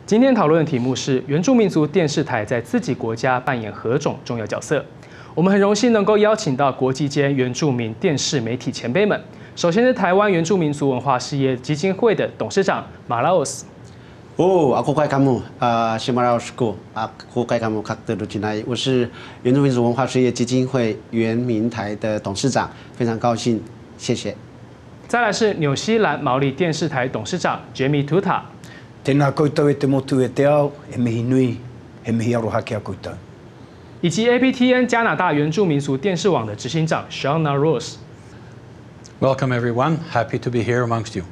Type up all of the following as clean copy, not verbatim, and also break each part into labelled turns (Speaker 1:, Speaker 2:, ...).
Speaker 1: 今天讨论的题目是原住民族电视台在自己国家扮演何种重要角色。我们很荣幸能够邀请到国际间原住民电视媒体前辈们。首先是台湾原住民族文化事业基金会的董事长马拉奥斯。
Speaker 2: aku kaya kamu, Shimaraosku, aku kaya kamu Kakte Rucinai。我是原住民族文化事业基金会原民台的董事长，非常高兴，谢谢。
Speaker 1: 再来是纽西兰毛利电视台董事长 Jamie Tuta。Tēnā
Speaker 3: koutou e te motu e te ao, e mihi nui, e mihi aroha ki a koutou。
Speaker 1: 以及 ITA 加拿大原住民族电视网的执行长 Shauna Rose。Welcome
Speaker 4: everyone, happy to be here amongst you。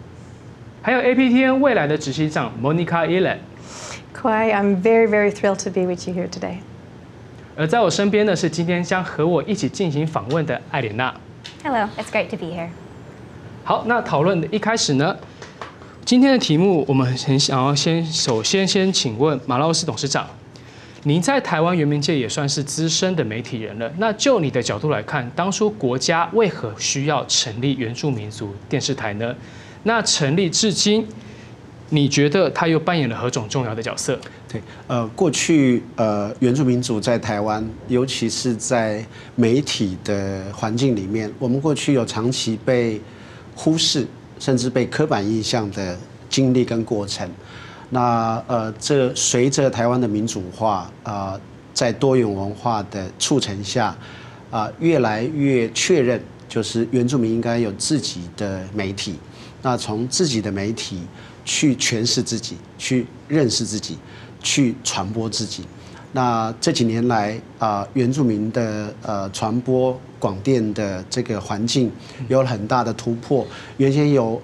Speaker 1: 还有 ITA 未来的执行长 Monica
Speaker 5: Ilet。Koi, I'm very, very thrilled to be with you here today。
Speaker 1: 而在我身边的是今天将和我一起进行访问的艾莲娜。
Speaker 6: Hello, it's great to be here。
Speaker 1: 好，那讨论的一开始呢？今天的题目，我们很想要首先请问马拉奥斯董事长，您在台湾原民界也算是资深的媒体人了。那就你的角度来看，当初国家为何需要成立原住民族电视台呢？那成立至今，你觉得它又扮演了何种重要的角色？
Speaker 2: 对，过去原住民族在台湾，尤其是在媒体的环境里面，我们过去有长期被忽视，甚至被刻板印象的经历跟过程。那这随着台湾的民主化，在多元文化的促成下，越来越确认，就是原住民应该有自己的媒体。那从自己的媒体去诠释自己，去认识自己，去传播自己。那这几年来原住民的传播广电的这个环境有了很大的突破。原先有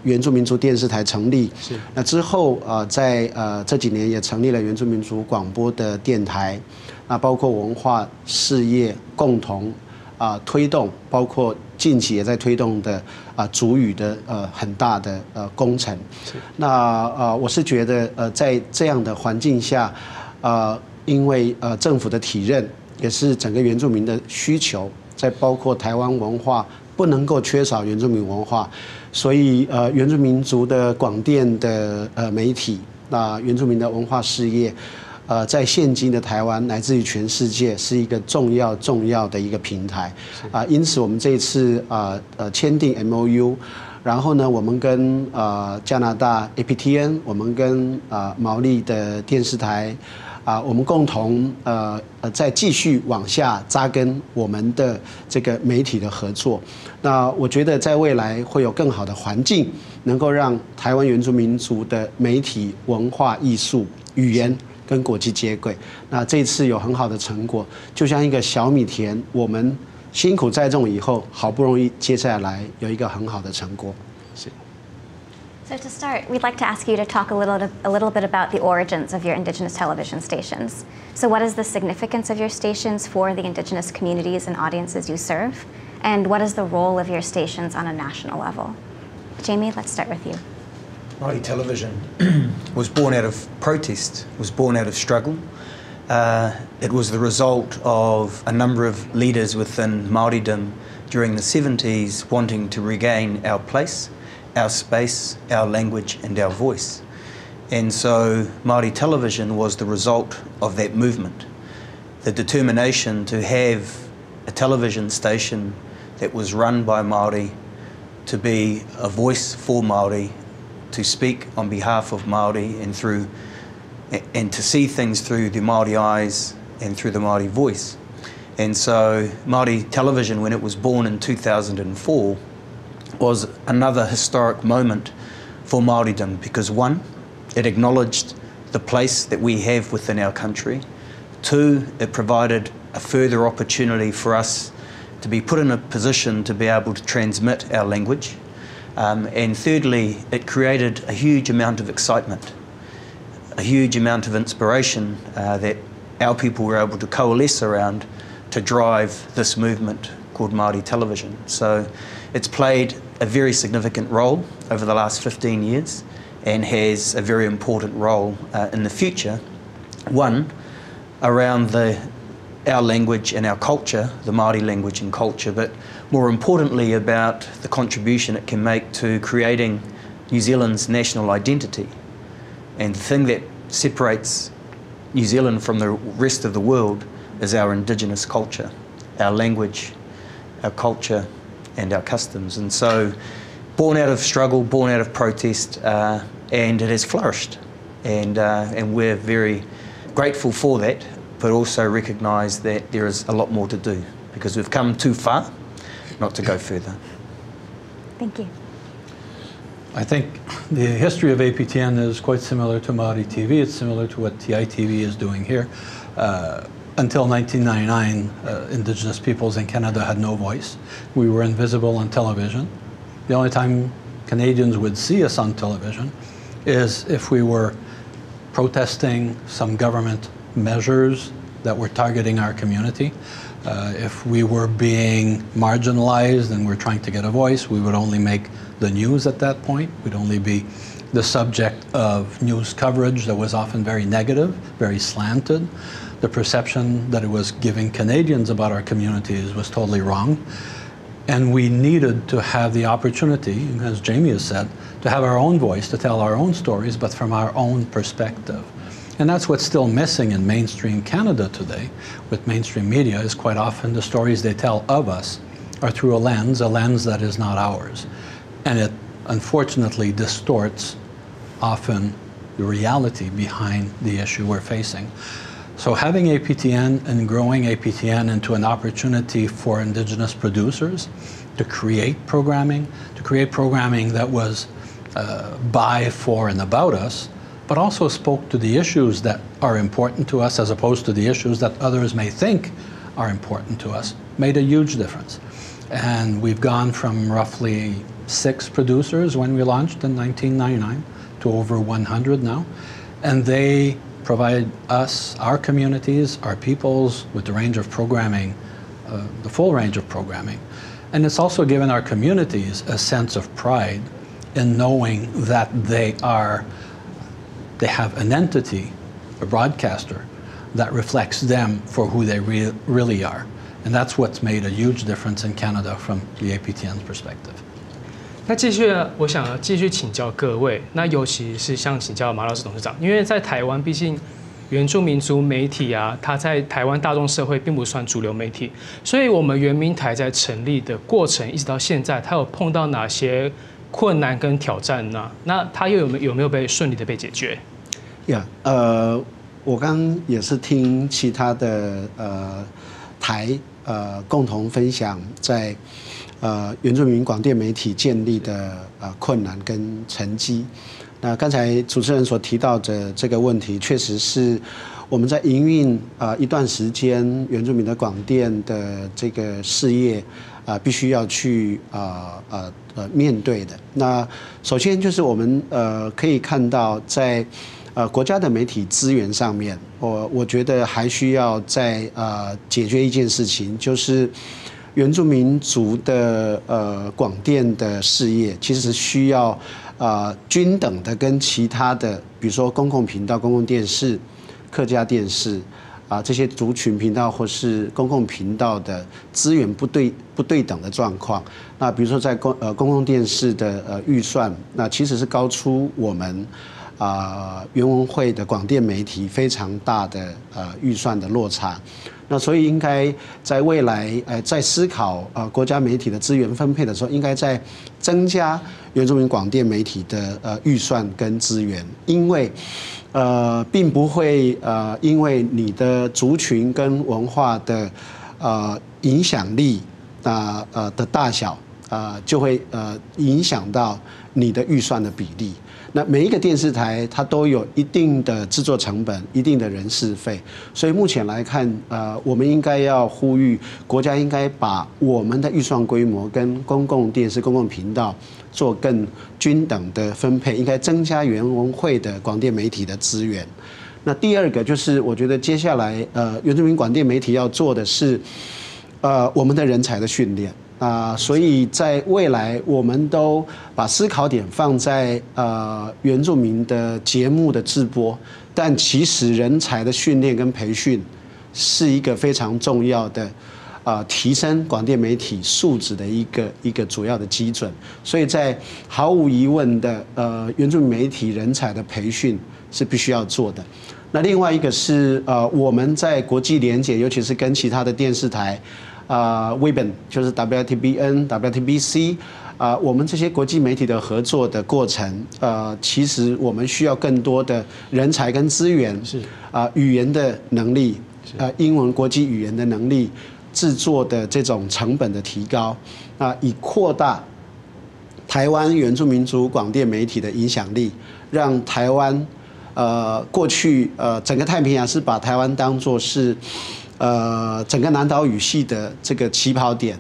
Speaker 2: 原住民族电视台成立，那之后在这几年也成立了原住民族广播的电台，那包括文化事业共同推动，包括近期也在推动的族语的很大的工程。那我是觉得在这样的环境下。因为政府的体认，也是整个原住民的需求，在包括台湾文化不能够缺少原住民文化，所以原住民族的广电的媒体，原住民的文化事业，在现今的台湾乃至于全世界是一个重要的一个平台因此我们这一次签订 MOU。然后呢，我们跟加拿大 IPTN， 我们跟毛利的电视台我们共同再继续往下扎根我们的这个媒体的合作。那我觉得在未来会有更好的环境，能够让台湾原住民族的媒体、文化、艺术、语言跟国际接轨。那这次有很好的成果，就像一个小米田，我们辛苦栽种以后，好不容易接下来有一个很好的成果。是。
Speaker 6: So to start, we'd like to ask you to talk a little bit about the origins of your Indigenous television stations. So what is the significance of your stations for the Indigenous communities and audiences you serve? And what is the role of your stations on a national level? Jamie, let's start with you.
Speaker 3: Māori television was born out of protest, was born out of struggle. It was the result of a number of leaders within Māoridom during the 70s wanting to regain our place, our space, our language and our voice. And so Māori television was the result of that movement. The determination to have a television station that was run by Māori, to be a voice for Māori, to speak on behalf of Māori and to see things through the Māori eyes and through the Māori voice. And so Māori television, when it was born in 2004, was another historic moment for Māoridom because one, it acknowledged the place that we have within our country. Two, it provided a further opportunity for us to be put in a position to be able to transmit our language. And thirdly, it created a huge amount of excitement, a huge amount of inspiration that our people were able to coalesce around to drive this movement called Māori television. So it's played a very significant role over the last 15 years and has a very important role in the future. One, around our language and our culture, the Māori language and culture, but more importantly about the contribution it can make to creating New Zealand's national identity. And the thing that separates New Zealand from the rest of the world is our indigenous culture, our language, our culture, and our customs. And so, born out of struggle, born out of protest, and it has flourished. And we're very grateful for that, but also recognise that there is a lot more to do because we've come too far not to go further.
Speaker 6: Thank you.
Speaker 4: I think the history of APTN is quite similar to Maori TV. It's similar to what TITV is doing here. Until 1999, Indigenous peoples in Canada had no voice. We were invisible on television. The only time Canadians would see us on television is if we were protesting some government measures that were targeting our community. If we were being marginalized and we're trying to get a voice, we would only make the news at that point. We'd only be the subject of news coverage that was often very negative, very slanted. The perception that it was giving Canadians about our communities was totally wrong. And we needed to have the opportunity, as Jamie has said, to have our own voice, to tell our own stories, but from our own perspective. And that's what's still missing in mainstream Canada today with mainstream media is quite often the stories they tell of us are through a lens that is not ours. And it unfortunately distorts often the reality behind the issue we're facing. So having APTN and growing APTN into an opportunity for Indigenous producers to create programming that was by, for, and about us, but also spoke to the issues that are important to us as opposed to the issues that others may think are important to us, made a huge difference. And we've gone from roughly 6 producers when we launched in 1999 to over 100 now. And they provide us, our communities, our peoples with the range of programming, the full range of programming. And it's also given our communities a sense of pride in knowing that they have an entity, a broadcaster, that reflects them for who they really are. And that's what's made a huge difference in Canada from the APTN's perspective.
Speaker 1: 那继续呢，我想继续请教各位，那尤其是像请教马老师董事长，因为在台湾，毕竟原住民族媒体啊，它在台湾大众社会并不算主流媒体，所以我们原民台在成立的过程一直到现在，它有碰到哪些困难跟挑战呢？那它又有没有被顺利的被解决？
Speaker 2: 我刚也是听其他的台共同分享在原住民广电媒体建立的困难跟成绩。那刚才主持人所提到的这个问题，确实是我们在营运一段时间原住民的广电的这个事业必须要去面对的。那首先就是我们可以看到在国家的媒体资源上面，我觉得还需要再解决一件事情，就是原住民族的广电的事业，其实需要均等的跟其他的，比如说公共频道、公共电视、客家电视这些族群频道或是公共频道的资源不对等的状况。那比如说在公共电视的预算，那其实是高出我们原文会的广电媒体非常大的预算的落差。那所以应该在未来在思考国家媒体的资源分配的时候，应该在增加原住民广电媒体的预算跟资源，因为并不会因为你的族群跟文化的影响力的大小就会影响到你的预算的比例。那每一个电视台它都有一定的制作成本、一定的人事费，所以目前来看，我们应该要呼吁国家应该把我们的预算规模跟公共电视、公共频道做更均等的分配，应该增加原文会的广电媒体的资源。那第二个就是，我觉得接下来原住民广电媒体要做的是，我们的人才的训练。所以在未来，我们都把思考点放在原住民的节目的制播，但其实人才的训练跟培训是一个非常重要的提升广电媒体素质的一个主要的基准。所以在毫无疑问的原住民媒体人才的培训是必须要做的。那另外一个是我们在国际连结，尤其是跟其他的电视台，Witbn 就是 WITBN、WTBC。我们这些国际媒体的合作的过程，其实我们需要更多的人才跟资源，是语言的能力，英文国际语言的能力，制作的这种成本的提高，以扩大台湾原住民族广电媒体的影响力，让台湾过去整个太平洋是把台湾当作是。整个南岛语系的这个起跑点，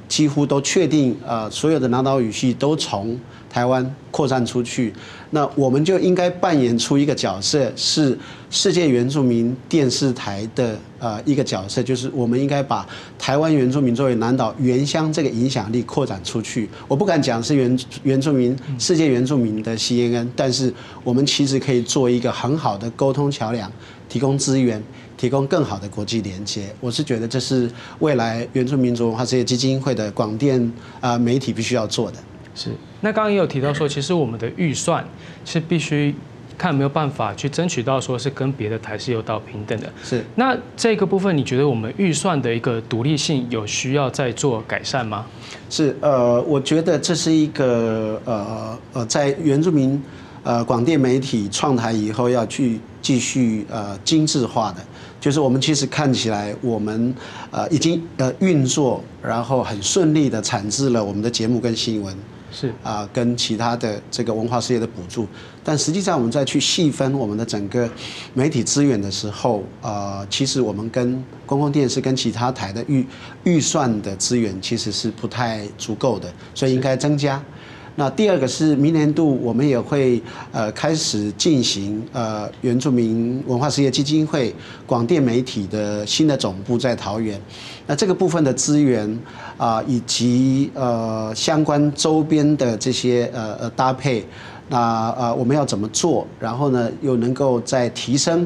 Speaker 2: 几乎都确定，所有的南岛语系都从台湾扩散出去。那我们就应该扮演出一个角色，是世界原住民电视台的一个角色，就是我们应该把台湾原住民作为南岛原乡这个影响力扩展出去。我不敢讲是原住民世界原住民的 CNN， 但是我们其实可以做一个很好的沟通桥梁，提供资源。提供更好的国际连接，我是觉得这是未来原住民族文化事业基金会的广电媒体必须要做的。
Speaker 1: 是，那刚刚也有提到说，其实我们的预算是必须看有没有办法去争取到说是跟别的台是有到平等的。是，那这个部分你觉得我们预算的一个独立性有需要再做改善吗？
Speaker 2: 是，我觉得这是一个在原住民广电媒体创台以后要去继续精致化的。就是我们其实看起来，我们已经运作，然后很顺利的产制了我们的节目跟新闻，是跟其他的这个文化事业的补助。但实际上，我们再去细分我们的整个媒体资源的时候，其实我们跟公共电视跟其他台的预算的资源其实是不太足够的，所以应该增加。那第二个是明年度我们也会开始进行原住民文化事业基金会广电媒体的新的总部在桃园，那这个部分的资源以及相关周边的这些搭配，那我们要怎么做？然后呢，又能够再提升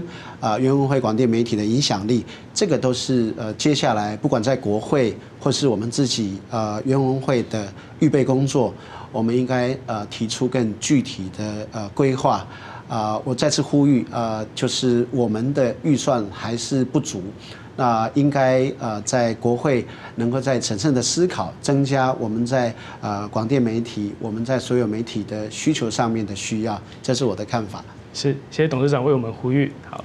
Speaker 2: 原文会广电媒体的影响力，这个都是接下来不管在国会或是我们自己原文会的预备工作。我们应该提出更具体的规划，我再次呼吁，就是我们的预算还是不足，那应该在国会能够在审慎的思考，增加我们在广电媒体，我们在所有媒体的需求上面的需要，这是我的看法。
Speaker 1: 是，谢谢董事长为我们呼吁。好。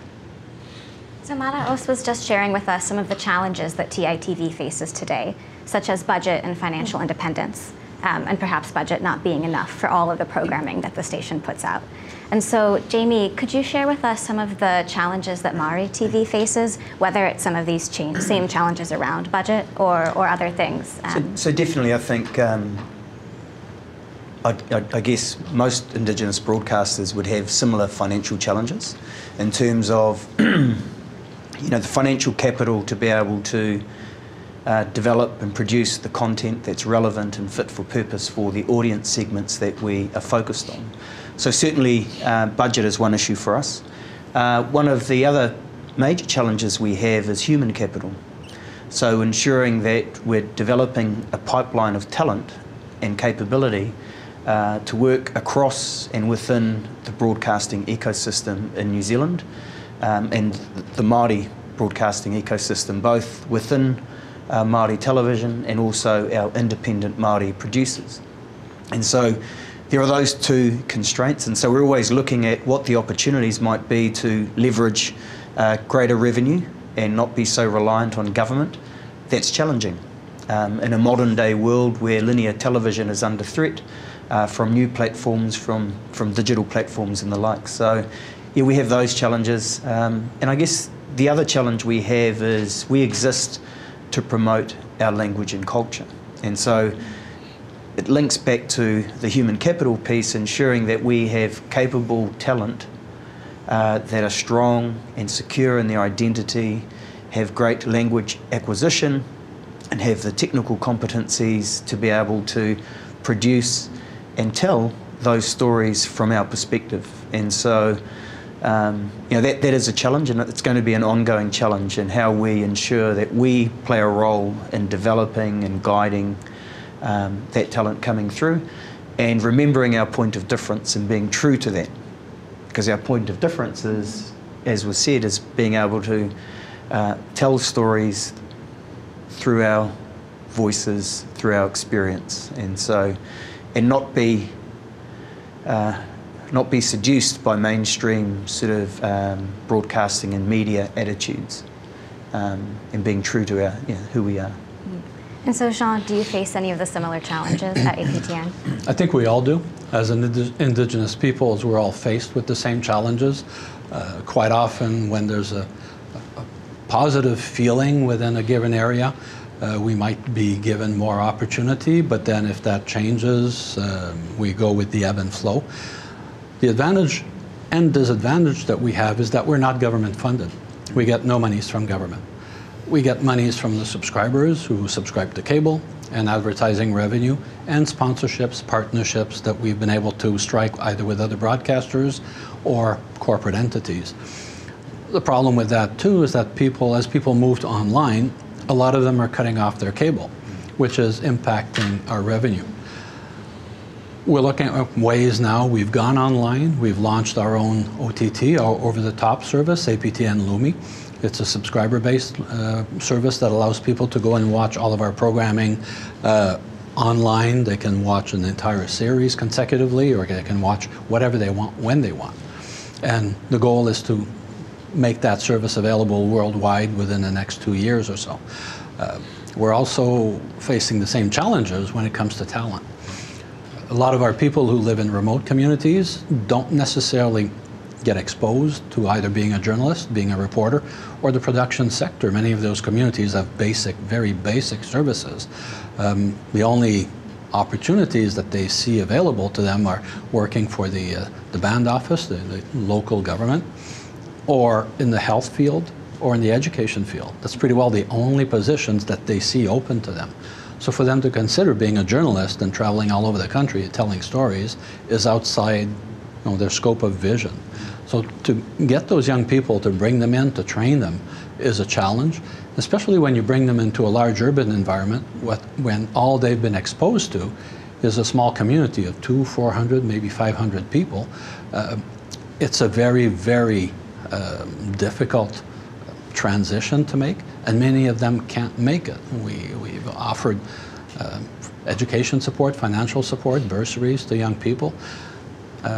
Speaker 6: So Maraos was just sharing with us some of the challenges that TITV faces today, such as budget and financial independence. And perhaps budget not being enough for all of the programming that the station puts out. And so, Jamie, could you share with us some of the challenges that Mari TV faces, whether it's some of these same challenges around budget or other things?
Speaker 3: So definitely, I think, I guess most Indigenous broadcasters would have similar financial challenges in terms of, the financial capital to be able to develop and produce the content that's relevant and fit for purpose for the audience segments that we are focused on. So certainly budget is one issue for us. One of the other major challenges we have is human capital. So ensuring that we're developing a pipeline of talent and capability to work across and within the broadcasting ecosystem in New Zealand and the Māori broadcasting ecosystem, both within Māori television and also our independent Māori producers. And so there are those two constraints, and so we're always looking at what the opportunities might be to leverage greater revenue and not be so reliant on government. That's challenging. In a modern day world where linear television is under threat from new platforms, from digital platforms and the like. So yeah, we have those challenges. And I guess the other challenge we have is we exist to promote our language and culture. And so it links back to the human capital piece, ensuring that we have capable talent that are strong and secure in their identity, have great language acquisition, and have the technical competencies to be able to produce and tell those stories from our perspective. And so that is a challenge, and it's going to be an ongoing challenge in how we ensure that we play a role in developing and guiding that talent coming through, and remembering our point of difference and being true to that. Because our point of difference is, as was said, is being able to tell stories through our voices, through our experience, and not be seduced by mainstream sort of broadcasting and media attitudes, and being true to who we are.
Speaker 6: And so, Jean, do you face any of the similar challenges at APTN?
Speaker 4: I think we all do. As Indigenous peoples, we're all faced with the same challenges. Quite often, when there's a positive feeling within a given area, we might be given more opportunity, but then if that changes, we go with the ebb and flow. The advantage and disadvantage that we have is that we're not government funded. We get no monies from government. We get monies from the subscribers who subscribe to cable and advertising revenue and sponsorships, partnerships that we've been able to strike either with other broadcasters or corporate entities. The problem with that too is that as people move to online, a lot of them are cutting off their cable, which is impacting our revenue. We're looking at ways now. We've gone online. We've launched our own OTT, our over-the-top service, APTN Lumi. It's a subscriber-based service that allows people to go and watch all of our programming online. They can watch an entire series consecutively, or they can watch whatever they want when they want. And the goal is to make that service available worldwide within the next 2 years or so. We're also facing the same challenges when it comes to talent. A lot of our people who live in remote communities don't necessarily get exposed to either being a journalist, being a reporter, or the production sector. Many of those communities have very basic services. The only opportunities that they see available to them are working for the band office, the local government, or in the health field, or in the education field. That's pretty well the only positions that they see open to them. So for them to consider being a journalist and traveling all over the country telling stories is outside their scope of vision. So to get those young people, to bring them in, to train them, is a challenge, especially when you bring them into a large urban environment when all they've been exposed to is a small community of 200, 400, maybe 500 people. It's a very, very difficult transition to make, and many of them can't make it. We've offered education support, financial support, bursaries to young people.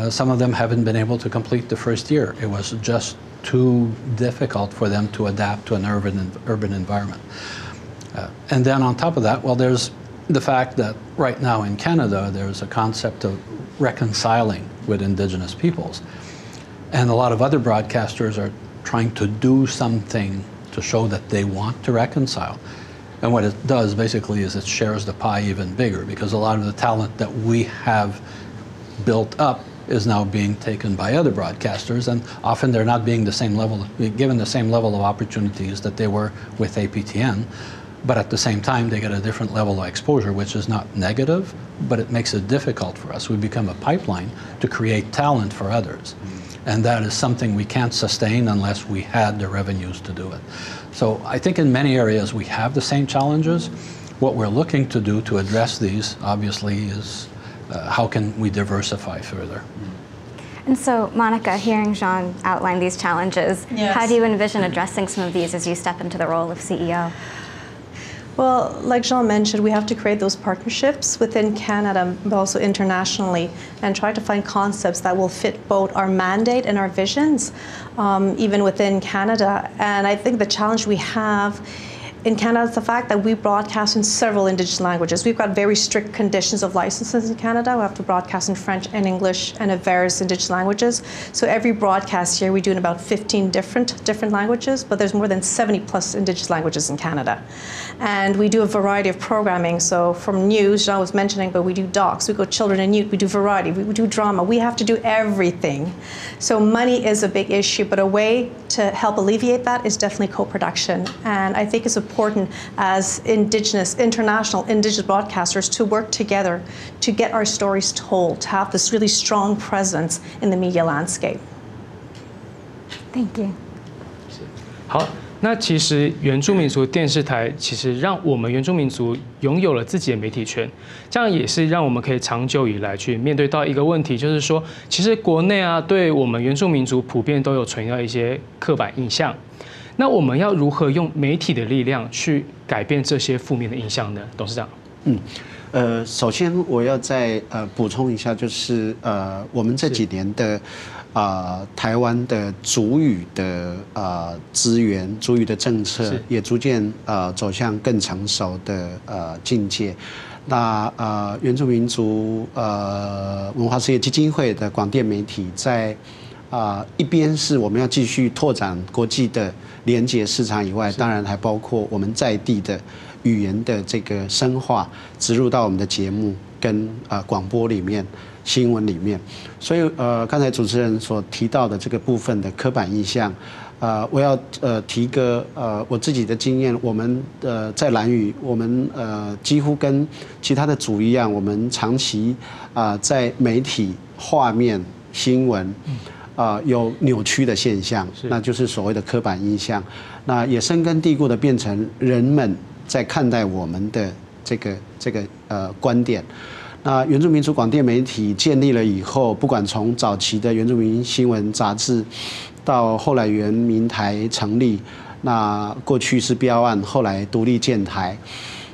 Speaker 4: Some of them haven't been able to complete the first year. It was just too difficult for them to adapt to an urban environment. And then on top of that, well, there's the fact that right now in Canada, there's a concept of reconciling with Indigenous peoples. And a lot of other broadcasters are trying to do something to show that they want to reconcile. And what it does basically is it shares the pie even bigger, because a lot of the talent that we have built up is now being taken by other broadcasters, and often they're not being given the same level of opportunities that they were with APTN, but at the same time they get a different level of exposure, which is not negative, but it makes it difficult for us. We become a pipeline to create talent for others. And that is something we can't sustain unless we had the revenues to do it. So I think in many areas we have the same challenges. What we're looking to do to address these, obviously, is how can we diversify further?
Speaker 6: And so, Monica, hearing Jean outline these challenges, how do you envision addressing some of these as you step into the role of CEO?
Speaker 5: Well, like Jean mentioned, we have to create those partnerships within Canada, but also internationally, and try to find concepts that will fit both our mandate and our visions, even within Canada. And I think the challenge we have in Canada is the fact that we broadcast in several Indigenous languages. We've got very strict conditions of licenses in Canada. We have to broadcast in French and English and in various Indigenous languages. So every broadcast here we do in about 15 different languages, but there's more than 70 plus Indigenous languages in Canada. And we do a variety of programming. So from news, Jean was mentioning, but we do docs, we go children and youth, we do variety, we do drama. We have to do everything. So money is a big issue, but a way to help alleviate that is definitely co-production. And I think it's important as international Indigenous broadcasters to work together to get our stories told, to have this really strong presence in the media landscape.
Speaker 6: Thank you.
Speaker 1: 好，那其实原住民族电视台其实让我们原住民族拥有了自己的媒体权，这样也是让我们可以长久以来去面对到一个问题，就是说，其实国内啊，对我们原住民族普遍都有存在一些刻板印象。那我们要如何用媒体的力量去改变这些负面的印象呢？董事长。
Speaker 2: 首先我要再补充一下，就是我们这几年的台湾的族语的资源、族语的政策也逐渐走向更成熟的境界。那原住民族文化事业基金会的广电媒体在一边是我们要继续拓展国际的连结市场以外，当然还包括我们在地的语言的这个深化植入到我们的节目跟广播里面、新闻里面。所以刚才主持人所提到的这个部分的刻板印象，我要提个我自己的经验，我们在兰屿，我们几乎跟其他的组一样，我们长期在媒体、画面、新闻。有扭曲的现象，那就是所谓的刻板印象，那也深根蒂固的变成人们在看待我们的这个观点。那原住民族广电媒体建立了以后，不管从早期的原住民新闻杂志，到后来原民台成立，那过去是标案，后来独立建台，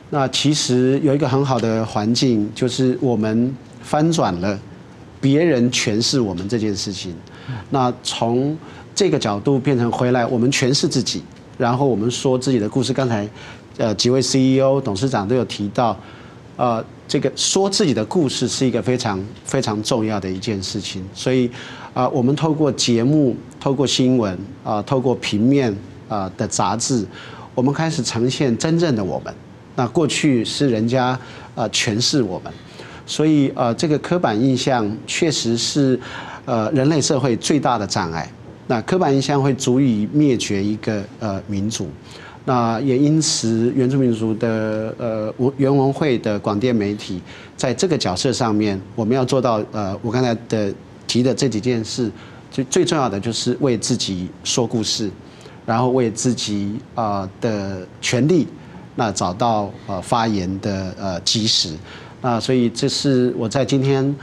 Speaker 2: 那其实有一个很好的环境，就是我们翻转了别人诠释我们这件事情。那从这个角度变成回来，我们诠释自己，然后我们说自己的故事。刚才几位 CEO、董事长都有提到，这个说自己的故事是一个非常非常重要的一件事情。所以我们透过节目、透过新闻、透过平面的杂志，我们开始呈现真正的我们。那过去是人家诠释我们，所以这个刻板印象确实是人类社会最大的障碍。那刻板印象会足以灭绝一个民族。那也因此，原住民族的原文会的广电媒体在这个角色上面，我们要做到我刚才提的这几件事，最重要的就是为自己说故事，然后为自己的权利，那找到发言的基石。那所以这是我在今天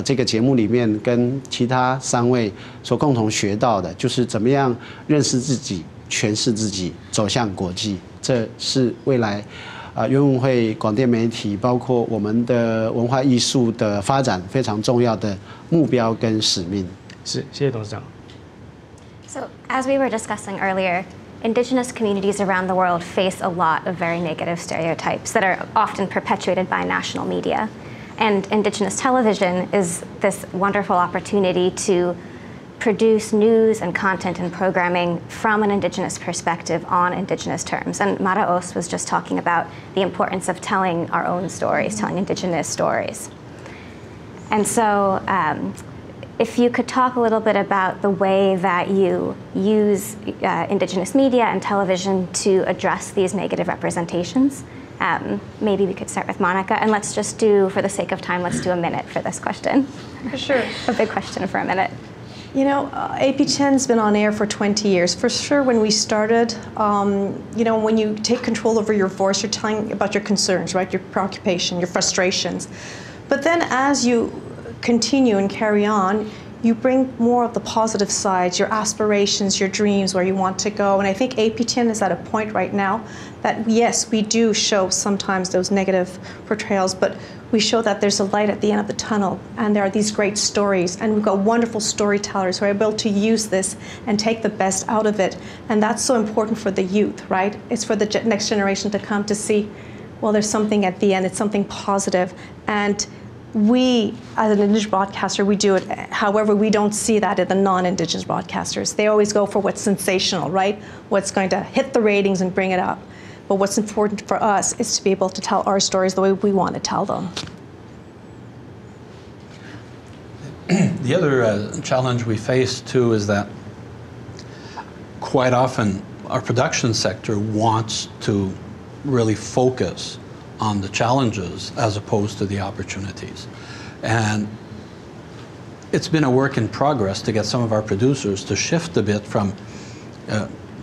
Speaker 2: 这个节目里面跟其他3位所共同学到的，就是怎么样认识自己、诠释自己、走向国际。这是未来原文会广电媒体，包括我们的文化艺术的发展非常重要的目标跟使命。
Speaker 1: 是，谢谢董事长。
Speaker 6: So, as we were discussing earlier, Indigenous communities around the world face a lot of very negative stereotypes that are often perpetuated by national media. And Indigenous television is this wonderful opportunity to produce news and content and programming from an Indigenous perspective on Indigenous terms. And Maraos was just talking about the importance of telling our own stories, telling Indigenous stories. And so, if you could talk a little bit about the way that you use Indigenous media and television to address these negative representations. Maybe we could start with Monica, and let's just do, for the sake of time, let's do a minute for this question.
Speaker 5: For sure.
Speaker 6: A big question for a minute.
Speaker 5: You know, AP10's been on air for 20 years. For sure, when we started, you know, when you take control over your voice, you're telling about your concerns, right? Your preoccupation, your frustrations. But then as you continue and carry on, you bring more of the positive sides, your aspirations, your dreams, where you want to go. And I think AP10 is at a point right now that, yes, we do show sometimes those negative portrayals, but we show that there's a light at the end of the tunnel, and there are these great stories, and we've got wonderful storytellers who are able to use this and take the best out of it. And that's so important for the youth, right? It's for the next generation to come to see, well, there's something at the end, it's something positive. And we, as an Indigenous broadcaster, we do it. However, we don't see that in the non-Indigenous broadcasters. They always go for what's sensational, right? What's going to hit the ratings and bring it up. But what's important for us is to be able to tell our stories the way we want to tell them.
Speaker 4: The other challenge we face, too, is that quite often our production sector wants to really focus on the challenges as opposed to the opportunities. And it's been a work in progress to get some of our producers to shift a bit from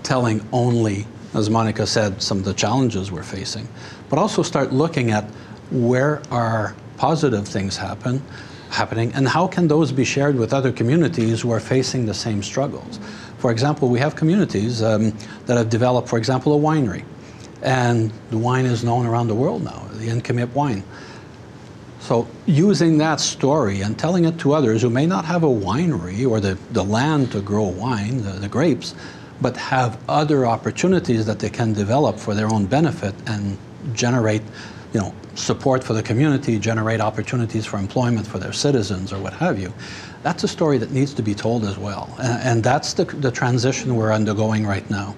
Speaker 4: telling only, as Monica said, some of the challenges we're facing, but also start looking at where are positive things happening and how can those be shared with other communities who are facing the same struggles. For example, we have communities that have developed, for example, a winery, and the wine is known around the world now, the Nkimip wine. So using that story and telling it to others who may not have a winery or the land to grow wine, the grapes, but have other opportunities that they can develop for their own benefit and generate, support for the community, generate opportunities for employment for their citizens or what have you. That's a story that needs to be told as well. And that's the transition we're undergoing right now.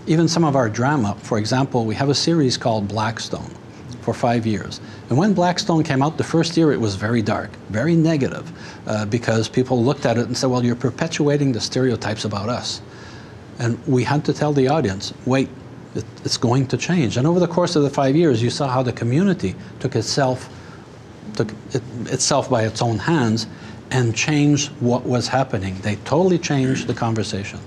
Speaker 4: Even some of our drama, for example, we have a series called Blackstone for 5 years. And when Blackstone came out the first year, it was very dark, very negative, because people looked at it and said, well, you're perpetuating the stereotypes about us. And we had to tell the audience, wait, it's going to change. And over the course of the 5 years, you saw how the community took itself by its own hands and changed what was happening. They totally changed the conversation.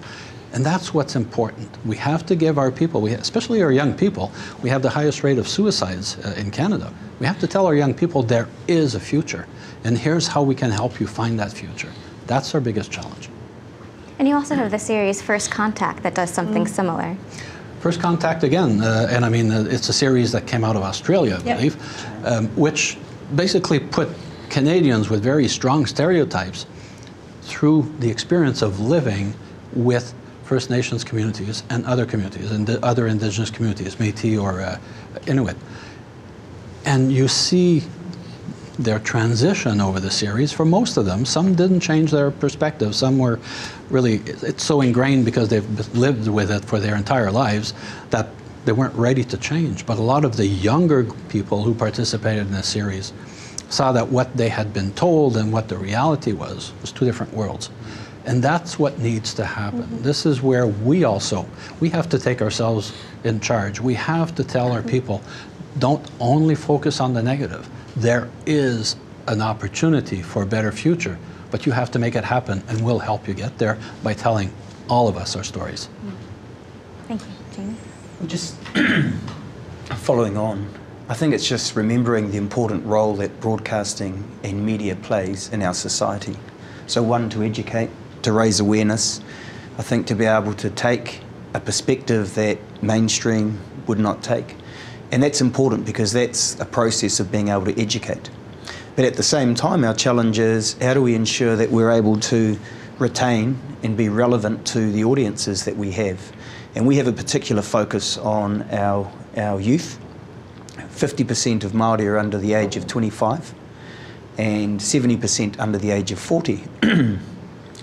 Speaker 4: And that's what's important. We have to give our people, especially our young people, we have the highest rate of suicides in Canada. We have to tell our young people there is a future, and here's how we can help you find that future. That's our biggest challenge.
Speaker 6: And you also have the series First Contact that does something similar.
Speaker 4: First Contact again, and I mean, it's a series that came out of Australia, I believe, which basically put Canadians with very strong stereotypes through the experience of living with First Nations communities and other communities, and other Indigenous communities, Métis or Inuit. And you see their transition over the series. For most of them, some didn't change their perspective. Some were really, it's so ingrained because they've lived with it for their entire lives that they weren't ready to change. But a lot of the younger people who participated in the series saw that what they had been told and what the reality was two different worlds. And that's what needs to happen. This is where we have to take ourselves in charge. We have to tell our people, don't only focus on the negative. There is an opportunity for a better future, but you have to make it happen, and we'll help you get there by telling all of us our stories.
Speaker 6: Thank you. Jamie?
Speaker 3: Well, just following on, I think it's just remembering the important role that broadcasting and media plays in our society. So one, to educate, to raise awareness. I think to be able to take a perspective that mainstream would not take. And that's important because that's a process of being able to educate. But at the same time, our challenge is how do we ensure that we're able to retain and be relevant to the audiences that we have. And we have a particular focus on our youth. 50% of Māori are under the age of 25 and 70% under the age of 40.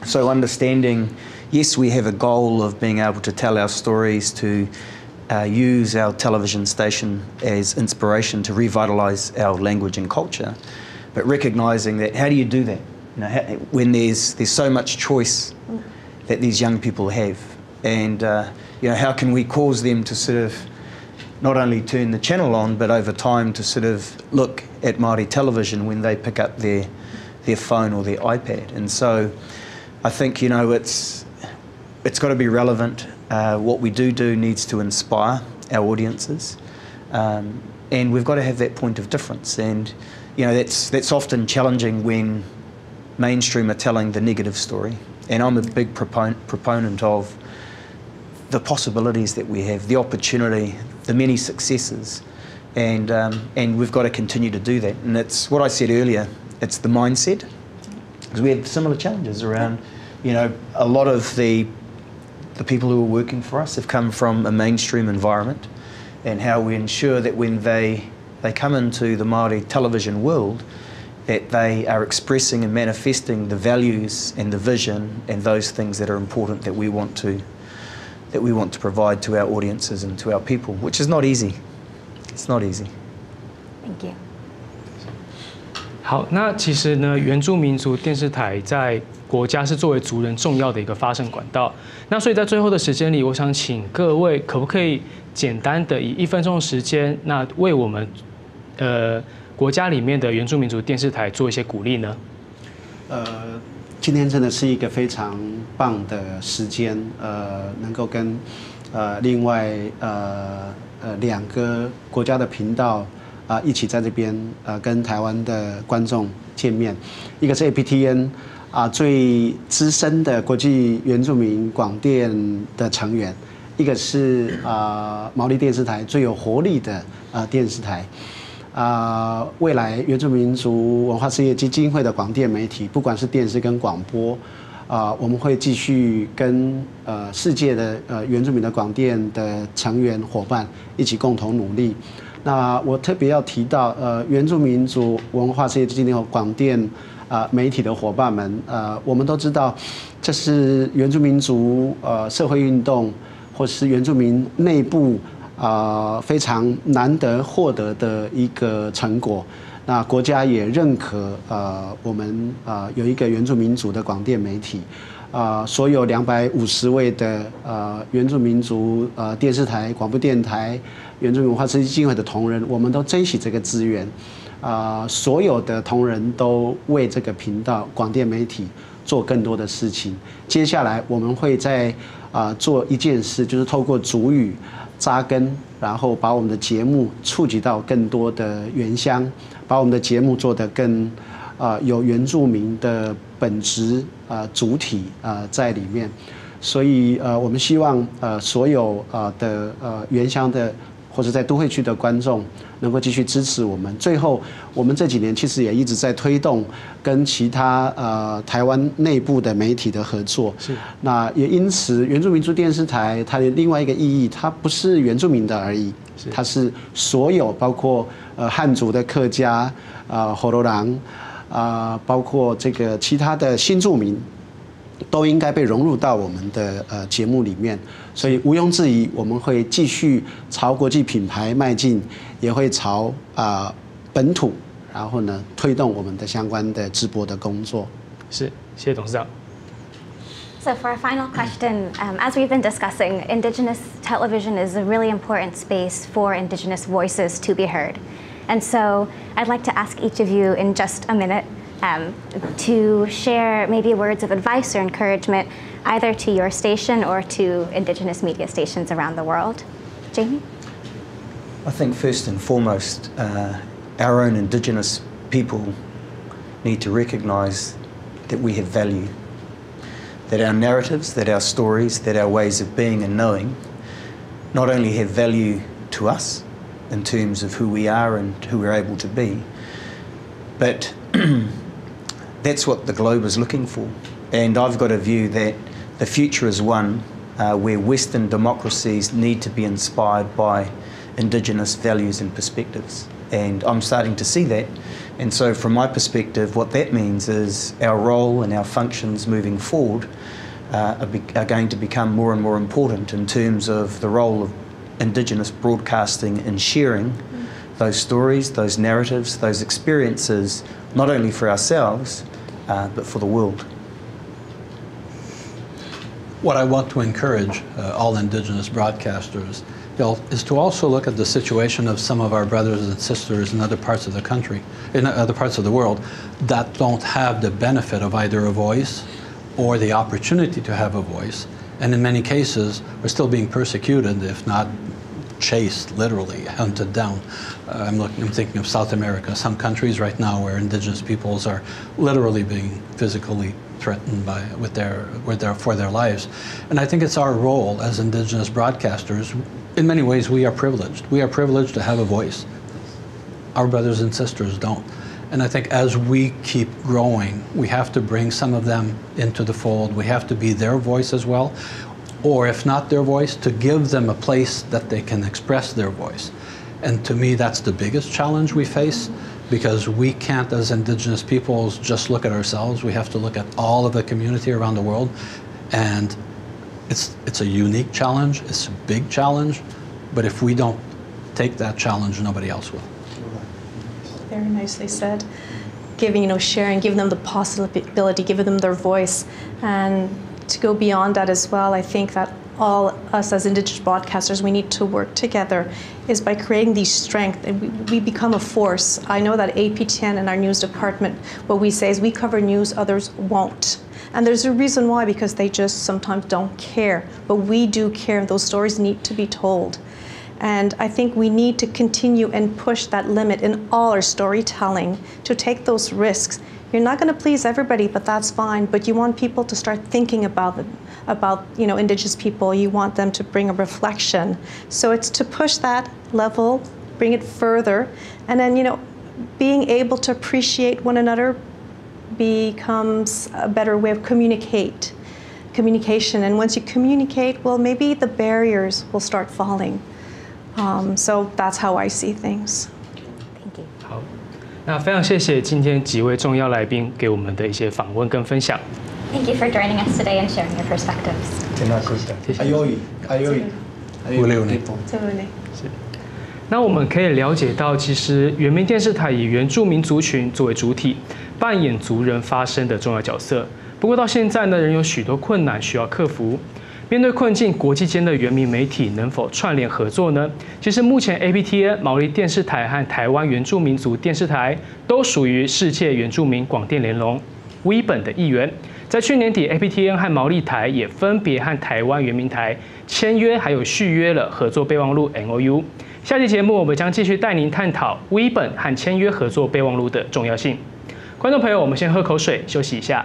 Speaker 3: So understanding, yes, we have a goal of being able to tell our stories, to use our television station as inspiration to revitalise our language and culture, but recognising that how do you do that? When there's so much choice that these young people have, and how can we cause them to sort of not only turn the channel on, but over time to sort of look at Māori television when they pick up their phone or their iPad. And so I think, it's got to be relevant. What we do needs to inspire our audiences. And we've got to have that point of difference. And, that's often challenging when mainstream are telling the negative story. And I'm a big proponent of the possibilities that we have, the opportunity, the many successes. And we've got to continue to do that. And it's what I said earlier, it's the mindset. Because we have similar challenges around, a lot of the people who are working for us have come from a mainstream environment, and how we ensure that when they come into the Māori television world, that they are expressing and manifesting the values and the vision and those things that are important that we want to provide to our audiences and to our people, which is not easy. It's not easy.
Speaker 6: Thank you.
Speaker 1: 好，那其实呢，原住民族电视台在国家是作为族人重要的一个发声管道。那所以在最后的时间里，我想请各位可不可以简单的以1分钟的时间，那为我们国家里面的原住民族电视台做一些鼓励呢？
Speaker 2: 今天真的是一个非常棒的时间，能够跟另外2个国家的频道一起在这边跟台湾的观众见面。一个是 ITA 最资深的国际原住民广电的成员，一个是毛利电视台最有活力的电视台。未来原住民族文化事业基金会的广电媒体，不管是电视跟广播，我们会继续跟世界的原住民的广电的成员伙伴一起共同努力。那我特别要提到原住民族文化事业基金会广电媒体的伙伴们，我们都知道这是原住民族社会运动或是原住民内部非常难得获得的一个成果。那国家也认可我们有一个原住民族的广电媒体，所有250位的原住民族电视台、广播电台、原住民文化事业基金会的同仁，我们都珍惜这个资源。所有的同仁都为这个频道广电媒体做更多的事情。接下来我们会在做一件事，就是透过族语扎根，然后把我们的节目触及到更多的原乡，把我们的节目做得更有原住民的本质主体在里面。所以我们希望所有的原乡的或者在都会区的观众能够继续支持我们。最后，我们这几年其实也一直在推动跟其他台湾内部的媒体的合作。是。那也因此，原住民族电视台它的另外一个意义，它不是原住民的而已，它是所有包括汉族的客家、火罗郎包括这个其他的新住民，都应该被融入到我们的节目里面。所以毋庸置疑，我们会继续朝国际品牌迈进，也会朝本土，然后呢推动我们的相关的直播的工作。
Speaker 1: 是，谢谢董事长。
Speaker 6: So for our final question, as we've been discussing, Indigenous television is a really important space for Indigenous voices to be heard. And so I'd like to ask each of you in just a minute to share maybe words of advice or encouragement either to your station or to Indigenous media stations around the world. Jamie?
Speaker 3: I think first and foremost, our own Indigenous people need to recognise that we have value, that our narratives, that our stories, that our ways of being and knowing not only have value to us in terms of who we are and who we're able to be, but that's what the globe is looking for. And I've got a view that the future is one where Western democracies need to be inspired by Indigenous values and perspectives. And I'm starting to see that. And so from my perspective, what that means is our role and our functions moving forward are going to become more and more important in terms of the role of Indigenous broadcasting and sharing those stories, those narratives, those experiences, not only for ourselves, but for the world.
Speaker 4: What I want to encourage all Indigenous broadcasters is to also look at the situation of some of our brothers and sisters in other parts of the country, in other parts of the world, that don't have the benefit of either a voice or the opportunity to have a voice, and in many cases are still being persecuted, if not chased, literally hunted down. I'm thinking of South America, some countries right now where Indigenous peoples are literally being physically threatened for their lives. And I think it's our role as Indigenous broadcasters. In many ways, we are privileged. We are privileged to have a voice. Our brothers and sisters don't. And I think as we keep growing, we have to bring some of them into the fold. We have to be their voice as well. Or if not their voice, to give them a place that they can express their voice. And to me, that's the biggest challenge we face, because we can't, as Indigenous peoples, just look at ourselves. We have to look at all of the community around the world. And it's a unique challenge, it's a big challenge, but if we don't take that challenge, nobody else will.
Speaker 5: Very nicely said. Giving, sharing, giving them the possibility, giving them their voice. And to go beyond that as well, I think that all us as Indigenous broadcasters, we need to work together is by creating these strengths, and we become a force. I know that APTN and our news department, what we say is we cover news others won't. And there's a reason why, because they just sometimes don't care. But we do care, and those stories need to be told. And I think we need to continue and push that limit in all our storytelling to take those risks. You're not going to please everybody, but that's fine. But you want people to start thinking about Indigenous people. You want them to bring a reflection. So it's to push that level, bring it further, and then being able to appreciate one another becomes a better way of communication. And once you communicate, well, maybe the barriers will start falling. So that's how I see things.
Speaker 6: Thank you.
Speaker 1: 好，那非常谢谢今天几位重要来宾给我们的一些访问跟分享。
Speaker 6: Thank you for joining us today and sharing your perspectives.
Speaker 1: 谢谢。那我们可以了解到，其实原民电视台以原住民族群作为主体，扮演族人发声的重要角色。不过到现在呢，仍有许多困难需要克服。面对困境，国际间的原民媒体能否串联合作呢？其实目前 ITA 毛利电视台和台湾原住民族电视台都属于世界原住民广电联盟Witbn的一员。在去年底 ，ITA 和毛利台也分别和台湾原民台签约还有续约了合作备忘录 MOU。下期节目我们将继续带您探讨Witbn和签约合作备忘录的重要性。观众朋友，我们先喝口水，休息一下。